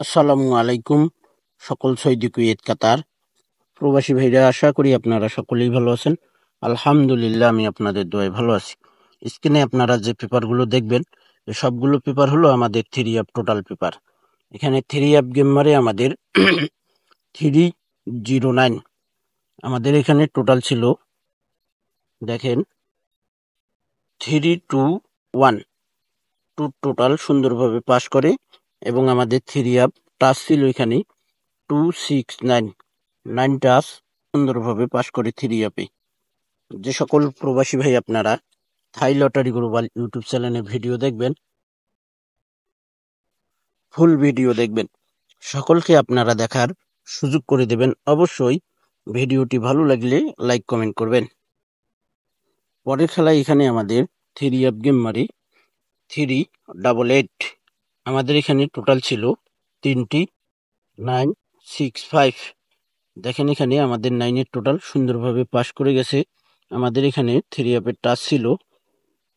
আসসালামু আলাইকুম। সকল সৌদি কুয়েত কাতার প্রবাসী ভাইরা, আশা করি আপনারা সকলেই ভালো আছেন। আলহামদুলিল্লাহ, আমি আপনাদের দোয়ায় ভালো আছি। স্ক্রিনে আপনারা যে পেপারগুলো দেখবেন, এই সবগুলো পেপার হলো আমাদের 3 অ্যাপ টোটাল পেপার। এখানে 3 অ্যাপ গেম মারে আমাদের 309। আমাদের এখানে টোটাল ছিল, দেখেন, 321। টোটাল সুন্দরভাবে পাস করে এবং আমাদের 3 অ্যাপ টাচ ছিল এখানে 269। 9 টাচ সুন্দরভাবে পাস করে 3 অ্যাপে। যে সকল প্রবাসী ভাই আপনারা থাই লটারি গ্লোবাল ইউটিউব চ্যানেলে ভিডিও দেখবেন, ফুল ভিডিও দেখবেন, সকলকে আপনারা দেখার সুযোগ করে দেবেন। অবশ্যই ভিডিওটি ভালো লাগলে লাইক কমেন্ট করবেন। পরের খেলায় এখানে আমাদের 3 অ্যাপ গেম মারি 388। আমাদের এখানে টোটাল ছিল 3টি 965। দেখেন, এখানে আমাদের 9-এর টোটাল সুন্দরভাবে পাস করে গেছে। আমাদের এখানে 3 অ্যাপের টাচ ছিল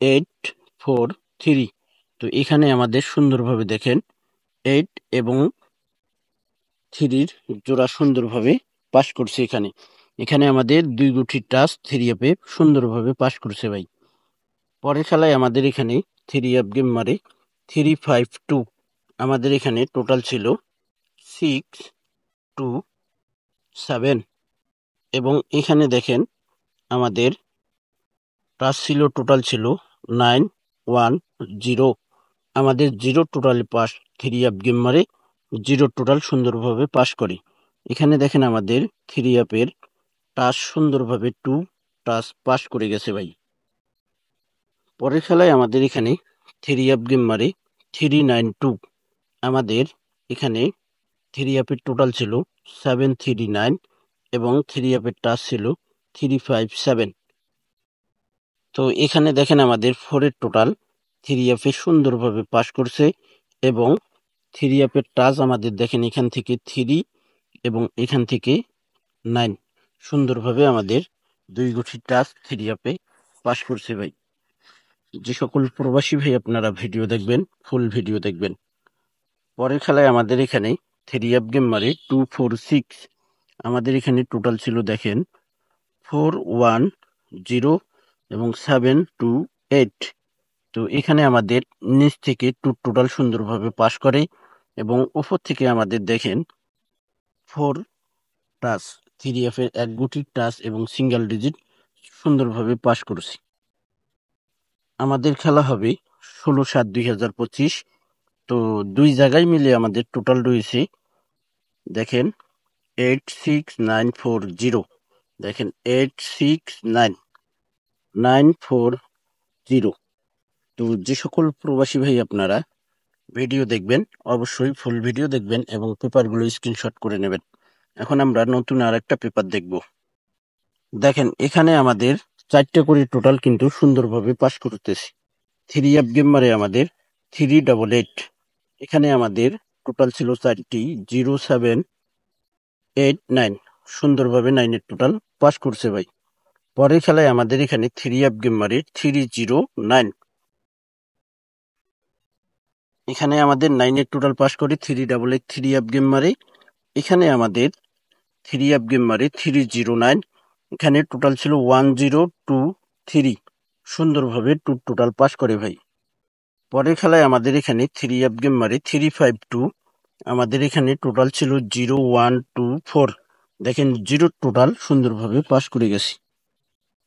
843। তো এখানে আমাদের সুন্দরভাবে দেখেন 8 এবং 3-র জোড়া সুন্দরভাবে পাস করছে। এখানে এখানে আমাদের 2 গুটির টাচ 3 অ্যাপে সুন্দরভাবে পাস করছে ভাই। পরের খেলায় আমাদের এখানে 3 অ্যাপ গেম মারে 352। আমাদের এখানে টোটাল ছিল 627 এবং এখানে দেখেন আমাদের টাচ ছিল, টোটাল ছিল 910। আমাদের 0 টোটাল পাস 3 অ্যাপ গেম মারে 0 টোটাল সুন্দরভাবে পাস করে। এখানে দেখেন আমাদের 3 অ্যাপের টাচ সুন্দরভাবে 2 টাচ পাস করে গেছে ভাই। পরের খেলায় আমাদের এখানে 3 অ্যাপ গেম মারে 392। আমাদের এখানে 3 অ্যাপের টোটাল ছিল 739 এবং 3 অ্যাপের টাচ ছিল 357। তো এখানে দেখেন আমাদের 4-এর টোটাল 3 অ্যাপে সুন্দরভাবে পাস করছে এবং 3 অ্যাপের টাচ আমাদের দেখেন এখান থেকে 3 এবং এখান থেকে 9 সুন্দরভাবে আমাদের 2 গুটির টাচ 3 অ্যাপে পাস করছে ভাই। যে সকল প্রবাসী ভাই আপনারা ভিডিও দেখবেন, ফুল ভিডিও দেখবেন। পরের খেলায় আমাদের এখানে 3 অ্যাপ গেম মারে 246। আমাদের এখানে টোটাল ছিল, দেখেন, 410 এবং 728। তো এখানে আমাদের নিচ থেকে টোটাল সুন্দরভাবে পাস করে এবং উপর থেকে আমাদের দেখেন 4 টাচ 3 অ্যাপের 1 গুটির টাচ এবং সিঙ্গেল ডিজিট সুন্দরভাবে পাস করছি। আমাদের খেলা হবে 16/7/2025। তো 2 জায়গায় মিলে আমাদের টোটাল রয়েছে, দেখেন, 86940। দেখেন, 869940। তো যে সকল প্রবাসী ভাই আপনারা ভিডিও দেখবেন, অবশ্যই ফুল ভিডিও দেখবেন এবং পেপারগুলো স্ক্রিনশট করে নেবেন। এখন আমরা নতুন আর একটা পেপার দেখব। দেখেন, এখানে আমাদের 4টে করে টোটাল কিন্তু সুন্দরভাবে পাস করতেছি। 3 অ্যাপ গেম মারে আমাদের 388। এখানে আমাদের টোটাল ছিল 4টি 0789। সুন্দরভাবে 9-এর টোটাল পাস করছে ভাই। পরের খেলায় আমাদের এখানে 3 অ্যাপ গেম মারে 309। এখানে আমাদের 9-এর টোটাল পাস করে 388 3 অ্যাপ গেম মারে। এখানে আমাদের 3 অ্যাপ গেম মারে 309। এখানে টোটাল ছিল 1023। সুন্দরভাবে টোটাল পাস করে ভাই। পরের খেলায় আমাদের এখানে 3 অ্যাপ গেম মারে 352। আমাদের এখানে টোটাল ছিল 0124। দেখেন, 0 টোটাল সুন্দরভাবে পাস করে গেছি।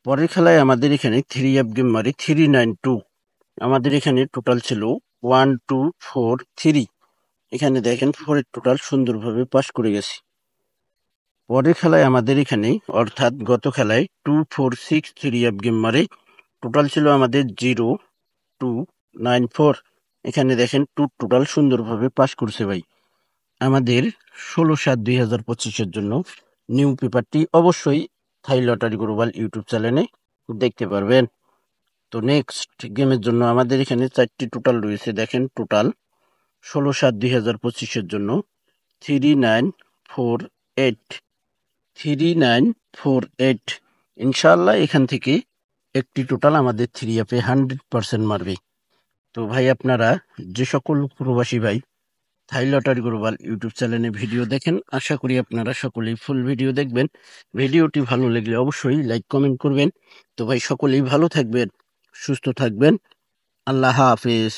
পরের খেলায় আমাদের এখানে 3 অ্যাপ গেম মারে 392। আমাদের এখানে টোটাল ছিল 1243। এখানে দেখেন 4-এর টোটাল সুন্দরভাবে পাস করে গেছি। পরের খেলায় আমাদের এখানে, অর্থাৎ গত খেলায় 246 3 অ্যাপ গেম মারে টোটাল ছিল আমাদের 0294। এখানে দেখেন টোটাল সুন্দরভাবে পাস করছে ভাই। আমাদের 16/7/2025-এর জন্য নিউ পেপারটি অবশ্যই থাই লটারি গ্লোবাল ইউটিউব চ্যানেলে দেখতে পারবেন। তো নেক্সট গেমের জন্য আমাদের এখানে 4টি টোটাল রয়েছে। দেখেন, টোটাল 16/7/2025-এর জন্য 3948। 3948। ইনশাআল্লাহ এখান থেকে একটি টোটাল আমাদের 3 অ্যাপে 100% মারবে। তো ভাই, আপনারা যে সকল প্রবাসী ভাই থাই লটারি গ্লোবাল ইউটিউব চ্যানেলে ভিডিও দেখেন। আশা করি আপনারা সকলেই ফুল ভিডিও দেখবেন। ভিডিওটি ভালো লাগলে অবশ্যই লাইক কমেন্ট করবেন। তো ভাই সকলেই ভালো থাকবেন, সুস্থ থাকবেন। আল্লাহ হাফেজ।